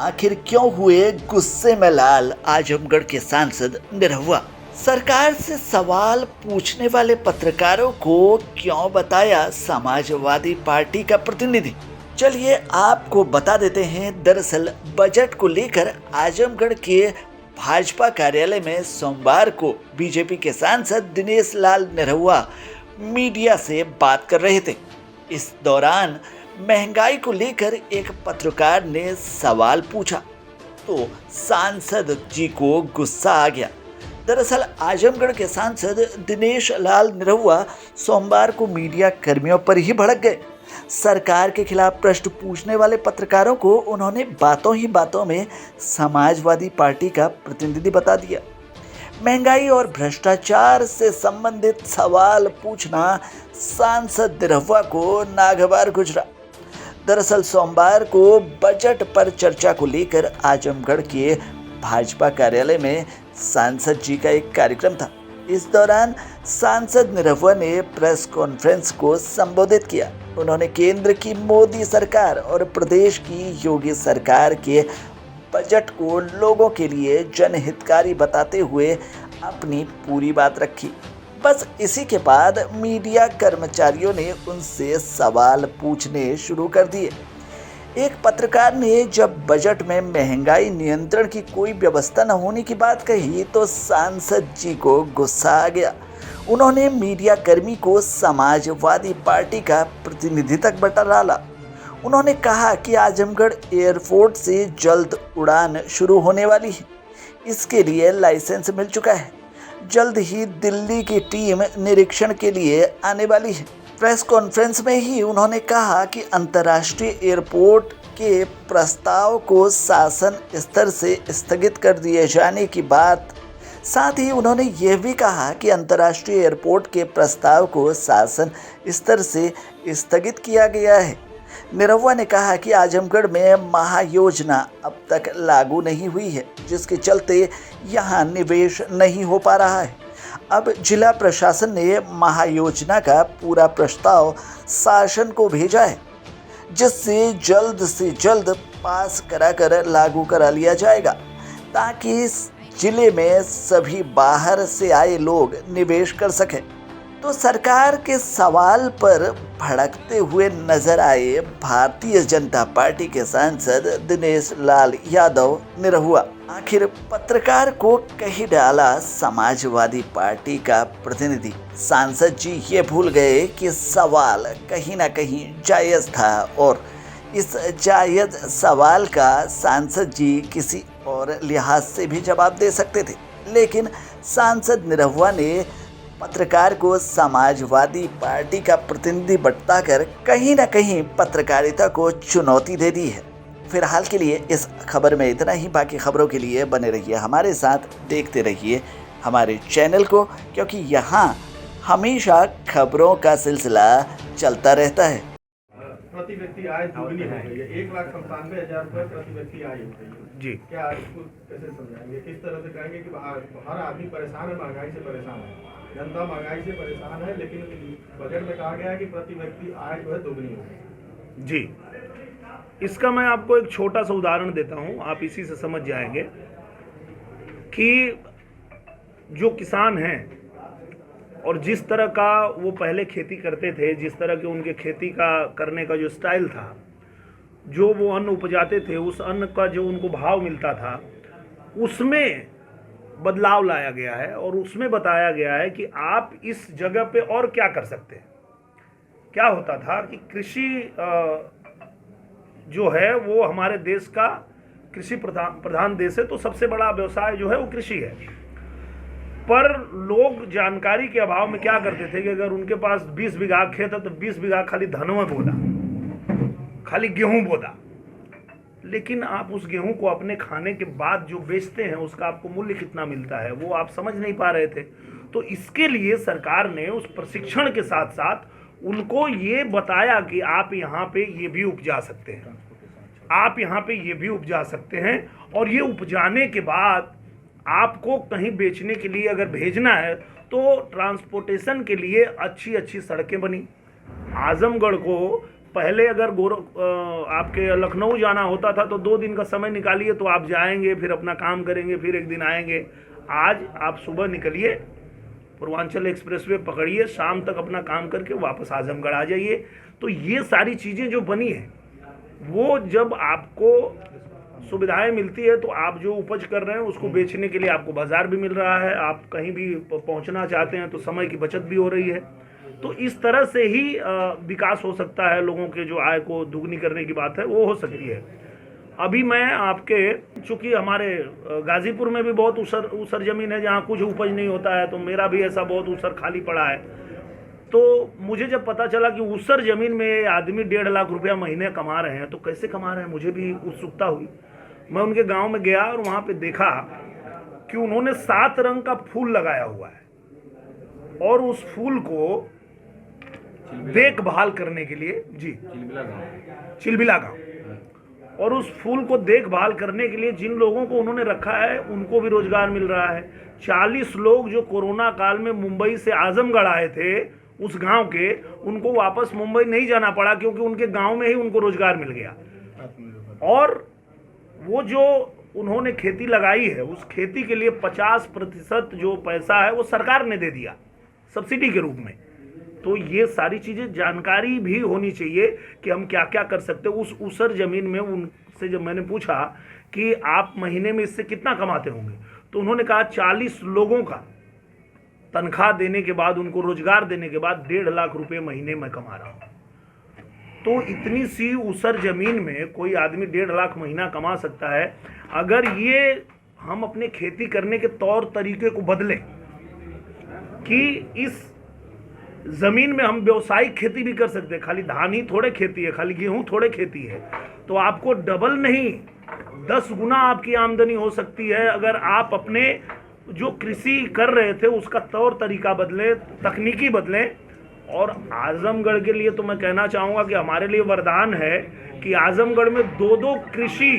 आखिर क्यों हुए गुस्से में लाल आजमगढ़ के सांसद निरहुआ? सरकार से सवाल पूछने वाले पत्रकारों को क्यों बताया समाजवादी पार्टी का प्रतिनिधि? चलिए आपको बता देते हैं। दरअसल बजट को लेकर आजमगढ़ के भाजपा कार्यालय में सोमवार को बीजेपी के सांसद दिनेश लाल निरहुआ मीडिया से बात कर रहे थे। इस दौरान महंगाई को लेकर एक पत्रकार ने सवाल पूछा तो सांसद जी को गुस्सा आ गया। दरअसल आजमगढ़ के सांसद दिनेश लाल निरहुआ सोमवार को मीडिया कर्मियों पर ही भड़क गए। सरकार के खिलाफ प्रश्न पूछने वाले पत्रकारों को उन्होंने बातों ही बातों में समाजवादी पार्टी का प्रतिनिधि बता दिया। महंगाई और भ्रष्टाचार से संबंधित सवाल पूछना सांसद निरहुआ को नागवार गुजरा। दरअसल सोमवार को बजट पर चर्चा को लेकर आजमगढ़ के भाजपा कार्यालय में सांसद जी का एक कार्यक्रम था। इस दौरान सांसद निरहुआ ने प्रेस कॉन्फ्रेंस को संबोधित किया। उन्होंने केंद्र की मोदी सरकार और प्रदेश की योगी सरकार के बजट को लोगों के लिए जनहितकारी बताते हुए अपनी पूरी बात रखी। बस इसी के बाद मीडिया कर्मचारियों ने उनसे सवाल पूछने शुरू कर दिए। एक पत्रकार ने जब बजट में महंगाई नियंत्रण की कोई व्यवस्था न होने की बात कही तो सांसद जी को गुस्सा आ गया। उन्होंने मीडिया कर्मी को समाजवादी पार्टी का प्रतिनिधि तक बता डाला। उन्होंने कहा कि आजमगढ़ एयरपोर्ट से जल्द उड़ान शुरू होने वाली है। इसके लिए लाइसेंस मिल चुका है। जल्द ही दिल्ली की टीम निरीक्षण के लिए आने वाली है। प्रेस कॉन्फ्रेंस में ही उन्होंने कहा कि अंतर्राष्ट्रीय एयरपोर्ट के प्रस्ताव को शासन स्तर से स्थगित कर दिए जाने की बात। साथ ही उन्होंने यह भी कहा कि अंतर्राष्ट्रीय एयरपोर्ट के प्रस्ताव को शासन स्तर से स्थगित किया गया है। निरहुआ ने कहा कि आजमगढ़ में महायोजना अब तक लागू नहीं हुई है, जिसके चलते यहाँ निवेश नहीं हो पा रहा है। अब जिला प्रशासन ने महायोजना का पूरा प्रस्ताव शासन को भेजा है, जिससे जल्द से जल्द पास कराकर लागू करा लिया जाएगा, ताकि इस जिले में सभी बाहर से आए लोग निवेश कर सकें। तो सरकार के सवाल पर भड़कते हुए नजर आए भारतीय जनता पार्टी के सांसद दिनेश लाल यादव निरहुआ। आखिर पत्रकार को कही डाला समाजवादी पार्टी का प्रतिनिधि। सांसद जी ये भूल गए कि सवाल कहीं ना कहीं जायज था और इस जायज सवाल का सांसद जी किसी और लिहाज से भी जवाब दे सकते थे, लेकिन सांसद निरहुआ ने पत्रकार को समाजवादी पार्टी का प्रतिनिधि बताकर कहीं ना कहीं पत्रकारिता को चुनौती दे दी है। फिलहाल के लिए इस खबर में इतना ही। बाकी खबरों के लिए बने रहिए हमारे साथ, देखते रहिए हमारे चैनल को, क्योंकि यहाँ हमेशा खबरों का सिलसिला चलता रहता है। प्रति व्यक्ति आय दुगनी हो गई है। 1,97,000 रुपये प्रति व्यक्ति आय हो गई है जी। क्या इसको कैसे समझाएंगे, किस तरह से कहेंगे कि हर आदमी परेशान है, महंगाई से परेशान है, जनता महंगाई से परेशान है, लेकिन बजट में कहा गया है कि प्रति व्यक्ति आय जो है दुगनी हो गई जी। इसका मैं आपको एक छोटा सा उदाहरण देता हूं, आप इसी से समझ जाएंगे कि जो किसान हैं और जिस तरह का वो पहले खेती करते थे, जिस तरह के उनके खेती का करने का जो स्टाइल था, जो वो अन्न उपजाते थे, उस अन्न का जो उनको भाव मिलता था, उसमें बदलाव लाया गया है और उसमें बताया गया है कि आप इस जगह पे और क्या कर सकते हैं। क्या होता था कि कृषि जो है वो हमारे देश का कृषि प्रधान देश है, तो सबसे बड़ा व्यवसाय जो है वो कृषि है। पर लोग जानकारी के अभाव में क्या करते थे कि अगर उनके पास 20 बीघा खेत है तो 20 बीघा खाली धनों में बोदा, खाली गेहूं बोदा, लेकिन आप उस गेहूं को अपने खाने के बाद जो बेचते हैं उसका आपको मूल्य कितना मिलता है वो आप समझ नहीं पा रहे थे। तो इसके लिए सरकार ने उस प्रशिक्षण के साथ साथ उनको ये बताया कि आप यहाँ पे ये भी उपजा सकते हैं, आप यहाँ पे ये भी उपजा सकते हैं, और ये उपजाने के बाद आपको कहीं बेचने के लिए अगर भेजना है तो ट्रांसपोर्टेशन के लिए अच्छी अच्छी सड़कें बनी। आजमगढ़ को पहले अगर आपके लखनऊ जाना होता था तो 2 दिन का समय निकालिए तो आप जाएंगे, फिर अपना काम करेंगे, फिर एक दिन आएंगे। आज आप सुबह निकलिए, पूर्वांचल एक्सप्रेसवे पकड़िए, शाम तक अपना काम करके वापस आजमगढ़ आ जाइए। तो ये सारी चीज़ें जो बनी है, वो जब आपको सुविधाएं मिलती है तो आप जो उपज कर रहे हैं उसको बेचने के लिए आपको बाजार भी मिल रहा है, आप कहीं भी पहुंचना चाहते हैं तो समय की बचत भी हो रही है। तो इस तरह से ही विकास हो सकता है, लोगों के जो आय को दुगनी करने की बात है वो हो सकती है। अभी मैं आपके, चूँकि हमारे गाजीपुर में भी बहुत ऊसर ज़मीन है जहाँ कुछ उपज नहीं होता है, तो मेरा भी ऐसा बहुत ऊसर खाली पड़ा है। तो मुझे जब पता चला कि ऊसर ज़मीन में आदमी 1.5 लाख रुपया महीने कमा रहे हैं, तो कैसे कमा रहे हैं मुझे भी उत्सुकता हुई। मैं उनके गांव में गया और वहाँ पे देखा कि उन्होंने 7 रंग का फूल लगाया हुआ है और उस फूल को देखभाल करने के लिए, जी चिलबिला गांव, और उस फूल को देखभाल करने के लिए जिन लोगों को उन्होंने रखा है उनको भी रोजगार मिल रहा है। 40 लोग जो कोरोना काल में मुंबई से आजमगढ़ आए थे उस गांव के, उनको वापस मुंबई नहीं जाना पड़ा क्योंकि उनके गांव में ही उनको रोजगार मिल गया। और वो जो उन्होंने खेती लगाई है उस खेती के लिए 50% जो पैसा है वो सरकार ने दे दिया सब्सिडी के रूप में। तो ये सारी चीज़ें जानकारी भी होनी चाहिए कि हम क्या क्या कर सकते हैं। उस ऊसर ज़मीन में उनसे जब मैंने पूछा कि आप महीने में इससे कितना कमाते होंगे, तो उन्होंने कहा 40 लोगों का तनख्वाह देने के बाद, उनको रोजगार देने के बाद 1.5 लाख रुपए महीने में कमा रहा हूँ। तो इतनी सी ऊसर ज़मीन में कोई आदमी 1.5 लाख महीना कमा सकता है। अगर ये हम अपने खेती करने के तौर तरीके को बदलें कि इस ज़मीन में हम व्यावसायिक खेती भी कर सकते हैं, खाली धान ही थोड़े खेती है, खाली गेहूं थोड़े खेती है, तो आपको डबल नहीं 10 गुना आपकी आमदनी हो सकती है अगर आप अपने जो कृषि कर रहे थे उसका तौर तरीका बदलें, तकनीकी बदलें। और आजमगढ़ के लिए तो मैं कहना चाहूँगा कि हमारे लिए वरदान है कि आजमगढ़ में 2 कृषि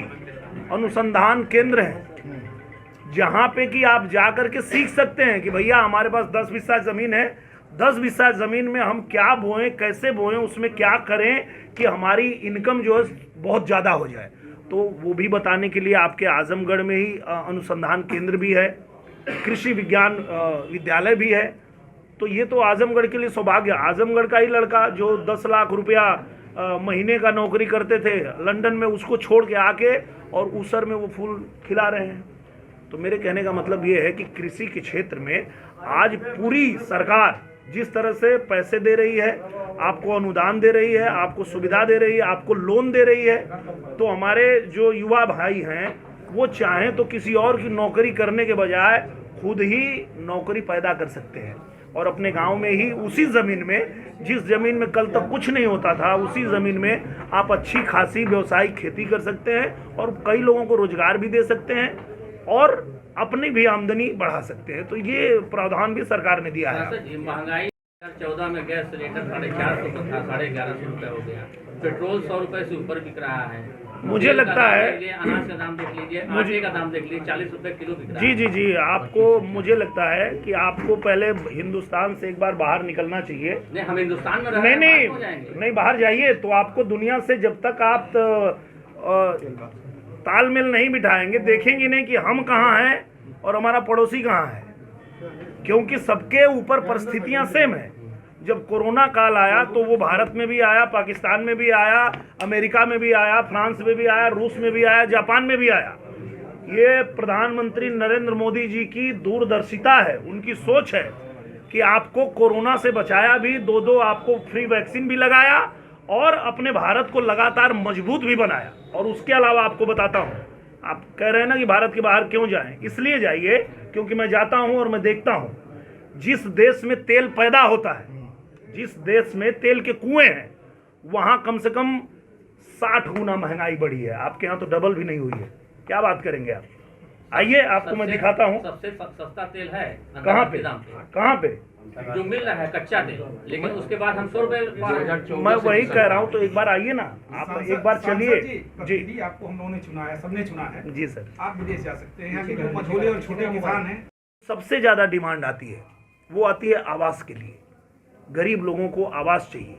अनुसंधान केंद्र हैं जहाँ पे कि आप जा कर के सीख सकते हैं कि भैया हमारे पास 10 बिस्सा ज़मीन है, 10 बिस्सा ज़मीन में हम क्या बोएं, कैसे बोएं, उसमें क्या करें कि हमारी इनकम जो है बहुत ज़्यादा हो जाए। तो वो भी बताने के लिए आपके आजमगढ़ में ही अनुसंधान केंद्र भी है, कृषि विज्ञान विद्यालय भी है। तो ये तो आजमगढ़ के लिए सौभाग्य। आजमगढ़ का ही लड़का जो 10 लाख रुपया महीने का नौकरी करते थे लंदन में, उसको छोड़ के आके और ऊसर में वो फूल खिला रहे हैं। तो मेरे कहने का मतलब ये है कि कृषि के क्षेत्र में आज पूरी सरकार जिस तरह से पैसे दे रही है, आपको अनुदान दे रही है, आपको सुविधा दे रही है, आपको लोन दे रही है, तो हमारे जो युवा भाई हैं वो चाहें तो किसी और की नौकरी करने के बजाय खुद ही नौकरी पैदा कर सकते हैं और अपने गांव में ही उसी ज़मीन में, जिस ज़मीन में कल तक कुछ नहीं होता था, उसी ज़मीन में आप अच्छी खासी व्यावसायिक खेती कर सकते हैं और कई लोगों को रोजगार भी दे सकते हैं और अपनी भी आमदनी बढ़ा सकते हैं। तो ये प्रावधान भी सरकार ने दिया है। महंगाई 2014 में गैस सिलेंडर 450 का था, 1150 रुपये हो गया। पेट्रोल 100 रुपये से ऊपर बिक रहा है। मुझे लगता है, अनाज का दाम देख लीजिए, आटे का दाम देख लीजिए, 40 रुपये किलो बिक रहा है। जी आपको, मुझे लगता है कि आपको पहले हिंदुस्तान से एक बार बाहर निकलना चाहिए। नहीं, हम हिंदुस्तान में नहीं बाहर जाइए तो आपको दुनिया से जब तक आप तालमेल नहीं बिठाएंगे, देखेंगे नहीं कि हम कहाँ हैं और हमारा पड़ोसी कहाँ है, क्योंकि सबके ऊपर परिस्थितियां सेम है। जब कोरोना काल आया तो वो भारत में भी आया, पाकिस्तान में भी आया, अमेरिका में भी आया, फ्रांस में भी आया, रूस में भी आया, जापान में भी आया। ये प्रधानमंत्री नरेंद्र मोदी जी की दूरदर्शिता है, उनकी सोच है कि आपको कोरोना से बचाया भी, 2 आपको फ्री वैक्सीन भी लगाया और अपने भारत को लगातार मजबूत भी बनाया। और उसके अलावा आपको बताता हूँ, आप कह रहे हैं ना कि भारत के बाहर क्यों जाएं, इसलिए जाइए क्योंकि मैं जाता हूं और मैं देखता हूं जिस देश में तेल पैदा होता है, जिस देश में तेल के कुएं हैं, वहां कम से कम 60 गुना महंगाई बढ़ी है। आपके यहाँ तो डबल भी नहीं हुई है। क्या बात करेंगे आप? आइए आपको मैं दिखाता हूँ। सबसे सस्ता तेल है कहाँ पे? कहाँ पे जो मिल रहा है कच्चा तेल, लेकिन उसके बाद हम 100 रुपये। मैं वही कह रहा हूँ, तो एक बार आइए ना, आप एक बार चलिए। जी, आपको हम लोगों ने चुना है, सबने चुना है। जी सर, आप विदेश जा सकते हैं। यहाँ के जो मझोले और छोटे किसान हैं, सबसे ज़्यादा डिमांड आती है, वो आती है आवास के लिए। गरीब लोगों को आवास चाहिए।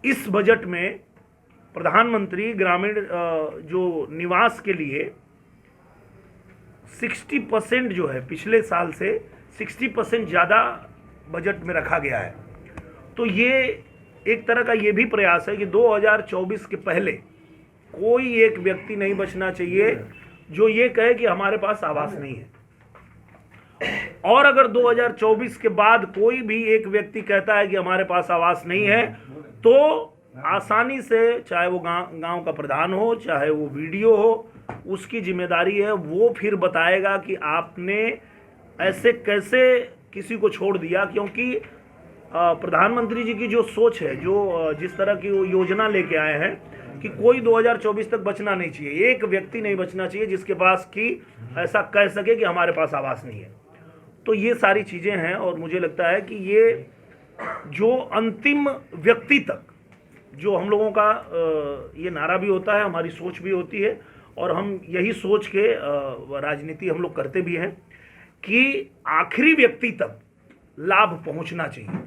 इस बजट में प्रधानमंत्री ग्रामीण जो निवास के लिए 60% जो है पिछले साल से 60% ज़्यादा बजट में रखा गया है। तो ये एक तरह का ये भी प्रयास है कि 2024 के पहले कोई एक व्यक्ति नहीं बचना चाहिए जो ये कहे कि हमारे पास आवास नहीं है, और अगर 2024 के बाद कोई भी एक व्यक्ति कहता है कि हमारे पास आवास नहीं है तो आसानी से, चाहे वो गांव का प्रधान हो, चाहे वो वीडियो हो, उसकी जिम्मेदारी है, वो फिर बताएगा कि आपने ऐसे कैसे किसी को छोड़ दिया। क्योंकि प्रधानमंत्री जी की जो सोच है, जो जिस तरह की वो योजना लेके आए हैं कि कोई 2024 तक बचना नहीं चाहिए, एक व्यक्ति नहीं बचना चाहिए जिसके पास कि ऐसा कह सके कि हमारे पास आवास नहीं है। तो ये सारी चीज़ें हैं और मुझे लगता है कि ये जो अंतिम व्यक्ति तक जो हम लोगों का ये नारा भी होता है, हमारी सोच भी होती है और हम यही सोच के राजनीति हम लोग करते भी हैं कि आखिरी व्यक्ति तक लाभ पहुंचना चाहिए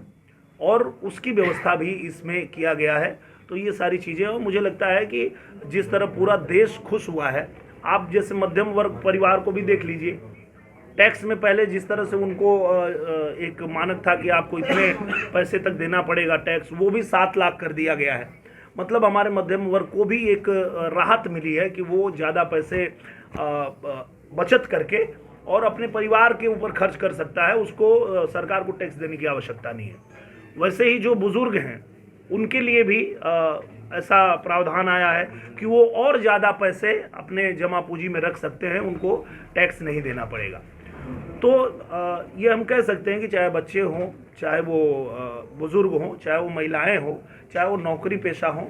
और उसकी व्यवस्था भी इसमें किया गया है। तो ये सारी चीज़ें, और मुझे लगता है कि जिस तरह पूरा देश खुश हुआ है, आप जैसे मध्यम वर्ग परिवार को भी देख लीजिए। टैक्स में पहले जिस तरह से उनको एक मानक था कि आपको इतने पैसे तक देना पड़ेगा टैक्स, वो भी 7 लाख कर दिया गया है। मतलब हमारे मध्यम वर्ग को भी एक राहत मिली है कि वो ज़्यादा पैसे बचत करके और अपने परिवार के ऊपर खर्च कर सकता है, उसको सरकार को टैक्स देने की आवश्यकता नहीं है। वैसे ही जो बुज़ुर्ग हैं उनके लिए भी ऐसा प्रावधान आया है कि वो और ज़्यादा पैसे अपने जमा पूंजी में रख सकते हैं, उनको टैक्स नहीं देना पड़ेगा। तो ये हम कह सकते हैं कि चाहे बच्चे हों, चाहे वो बुज़ुर्ग हों, चाहे वो महिलाएं हों, चाहे वो नौकरी पेशा हों,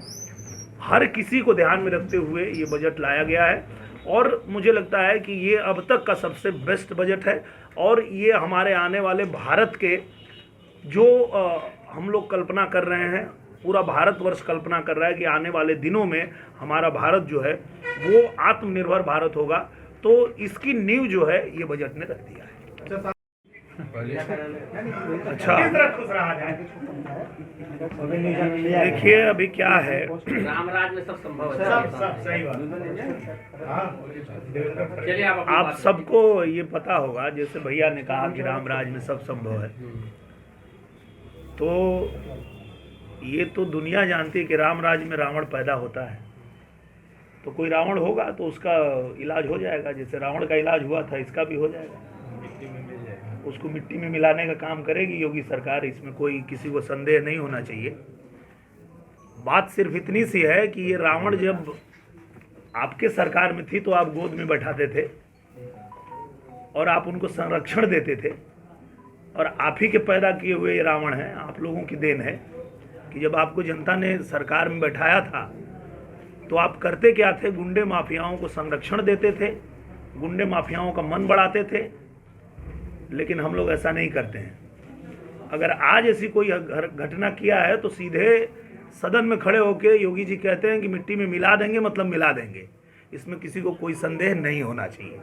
हर किसी को ध्यान में रखते हुए ये बजट लाया गया है और मुझे लगता है कि ये अब तक का सबसे बेस्ट बजट है। और ये हमारे आने वाले भारत के जो हम लोग कल्पना कर रहे हैं, पूरा भारतवर्ष कल्पना कर रहा है कि आने वाले दिनों में हमारा भारत जो है वो आत्मनिर्भर भारत होगा। तो इसकी नींव जो है ये बजट ने रख दिया है। अच्छा, देखिए अभी क्या है, रामराज में सब संभव है। सब सही बात। चलिए आप सबको ये पता होगा, जैसे भैया ने कहा कि रामराज में सब संभव है, तो ये तो दुनिया जानती है कि रामराज में रावण पैदा होता है। तो कोई रावण होगा तो उसका इलाज हो जाएगा, जैसे रावण का इलाज हुआ था इसका भी हो जाएगा। उसको मिट्टी में मिलाने का काम करेगी योगी सरकार, इसमें कोई किसी को संदेह नहीं होना चाहिए। बात सिर्फ इतनी सी है कि ये रावण जब आपके सरकार में थी तो आप गोद में बैठाते थे और आप उनको संरक्षण देते थे, और आप ही के पैदा किए हुए ये रावण हैं। आप लोगों की देन है कि जब आपको जनता ने सरकार में बैठाया था तो आप करते क्या थे, गुंडे माफियाओं को संरक्षण देते थे, गुंडे माफियाओं का मन बढ़ाते थे। लेकिन हम लोग ऐसा नहीं करते हैं। अगर आज ऐसी कोई घटना किया है तो सीधे सदन में खड़े होकर योगी जी कहते हैं कि मिट्टी में मिला देंगे, मतलब मिला देंगे। इसमें किसी को कोई संदेह नहीं होना चाहिए।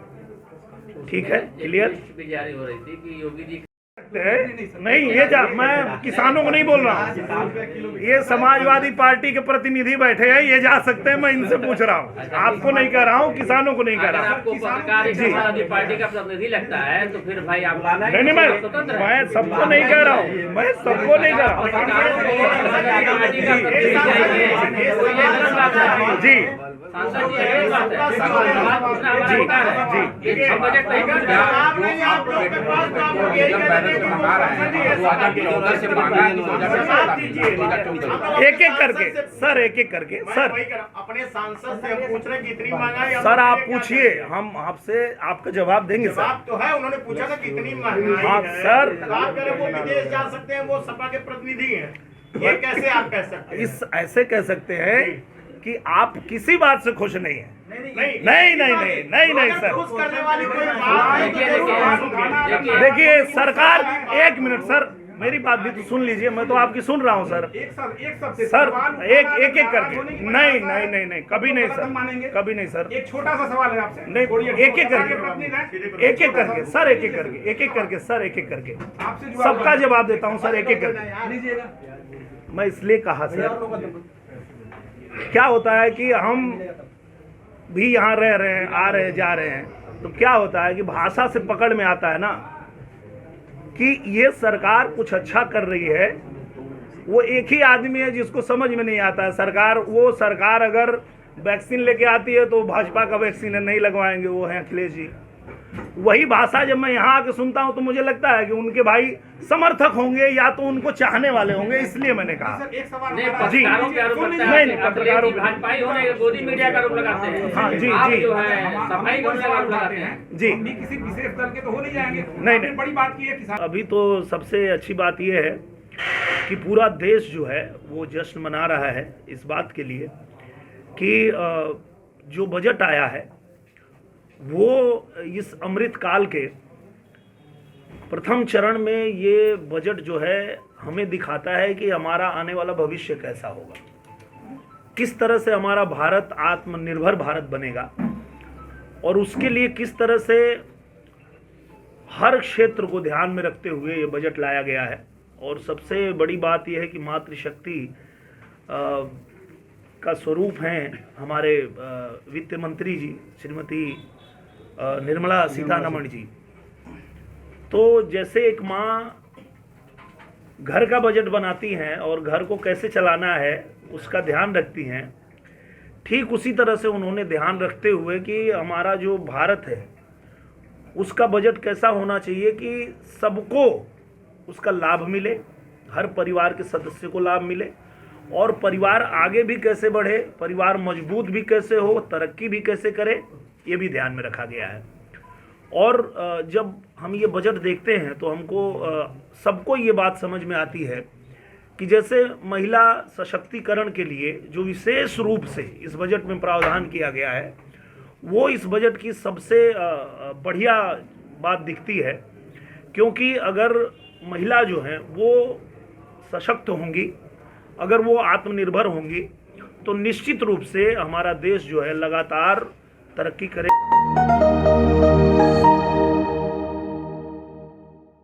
ठीक है, क्लियर? भी जारी हो रही थी कि योगी जी नहीं, ये मैं किसानों को नहीं बोल रहा हूँ, ये समाजवादी पार्टी के प्रतिनिधि बैठे हैं, ये जा सकते हैं, मैं इनसे पूछ रहा हूँ, आपको नहीं कह रहा हूँ, किसानों को नहीं कह रहा हूँ। आपको पत्रकार समाजवादी पार्टी का प्रतिनिधि लगता है तो फिर भाई आप नहीं, मैं सबको नहीं कह रहा हूँ, मैं सबको नहीं कह रहा हूँ। जी एक एक करके सर, एक एक करके सर, अपने सांसद से हम पूछ रहे हैं कितनी महंगाई। सर आप पूछिए, हम आपसे आपका जवाब देंगे सर। जवाब तो है, उन्होंने पूछा था कितनी महंगाई। हाँ सर, बात करें वो विदेश जा सकते हैं, वो सपा के प्रतिनिधि हैं, ये कैसे आप कह सकते हैं? इस ऐसे कह सकते हैं कि आप किसी बात से खुश नहीं है। नहीं सर, खुश करने वाली कोई बात नहीं। देखिए सरकार, एक मिनट सर, मेरी बात भी तो सुन लीजिए, मैं तो आपकी सुन रहा हूँ सर। सर एक एक करके, नहीं, कभी नहीं सर, कभी नहीं सर। एक छोटा सा सवाल है आपसे, नहीं, एक एक करके, एक एक करके सर, एक एक करके, एक एक करके सर, एक एक करके सबका जवाब देता हूँ सर, एक एक करके। मैं इसलिए कहा सर, क्या होता है कि हम भी यहाँ रह रहे हैं, आ रहे जा रहे हैं, तो क्या होता है कि भाषा से पकड़ में आता है ना कि ये सरकार कुछ अच्छा कर रही है। वो एक ही आदमी है जिसको समझ में नहीं आता है सरकार अगर वैक्सीन लेके आती है तो भाजपा का वैक्सीन है, नहीं लगवाएंगे, वो है अखिलेश जी। वही भाषा जब मैं यहाँ आके सुनता हूँ तो मुझे लगता है कि उनके भाई समर्थक होंगे या तो उनको चाहने वाले होंगे, इसलिए मैंने कहा। एक सवाल जी पत्रकारों पे आरोप लगता है, नहीं पत्रकारों भाजपाई होने के गोदी मीडिया का आरोप लगाते हैं। हाँ, जी, आप जी। जो है सफाई करने का आरोप लगाते हैं। जी हम भी किसी विशेष दल के तो हो नहीं जाएंगे। नहीं। आपने बड़ी बात की है किसान। अभी तो सबसे अच्छी बात यह है कि पूरा देश जो है वो जश्न मना रहा है इस बात के लिए कि जो बजट आया है वो इस अमृत काल के प्रथम चरण में ये बजट जो है हमें दिखाता है कि हमारा आने वाला भविष्य कैसा होगा, किस तरह से हमारा भारत आत्मनिर्भर भारत बनेगा और उसके लिए किस तरह से हर क्षेत्र को ध्यान में रखते हुए ये बजट लाया गया है। और सबसे बड़ी बात यह है कि मातृशक्ति का स्वरूप हैं हमारे वित्त मंत्री जी श्रीमती निर्मला सीतारमण जी। तो जैसे एक माँ घर का बजट बनाती हैं और घर को कैसे चलाना है उसका ध्यान रखती हैं, ठीक उसी तरह से उन्होंने ध्यान रखते हुए कि हमारा जो भारत है उसका बजट कैसा होना चाहिए कि सबको उसका लाभ मिले, हर परिवार के सदस्य को लाभ मिले और परिवार आगे भी कैसे बढ़े, परिवार मजबूत भी कैसे हो, तरक्की भी कैसे करे, ये भी ध्यान में रखा गया है। और जब हम ये बजट देखते हैं तो हमको सबको ये बात समझ में आती है कि जैसे महिला सशक्तिकरण के लिए जो विशेष रूप से इस बजट में प्रावधान किया गया है वो इस बजट की सबसे बढ़िया बात दिखती है, क्योंकि अगर महिला जो हैं वो सशक्त होंगी, अगर वो आत्मनिर्भर होंगी तो निश्चित रूप से हमारा देश जो है लगातार तरक्की करे।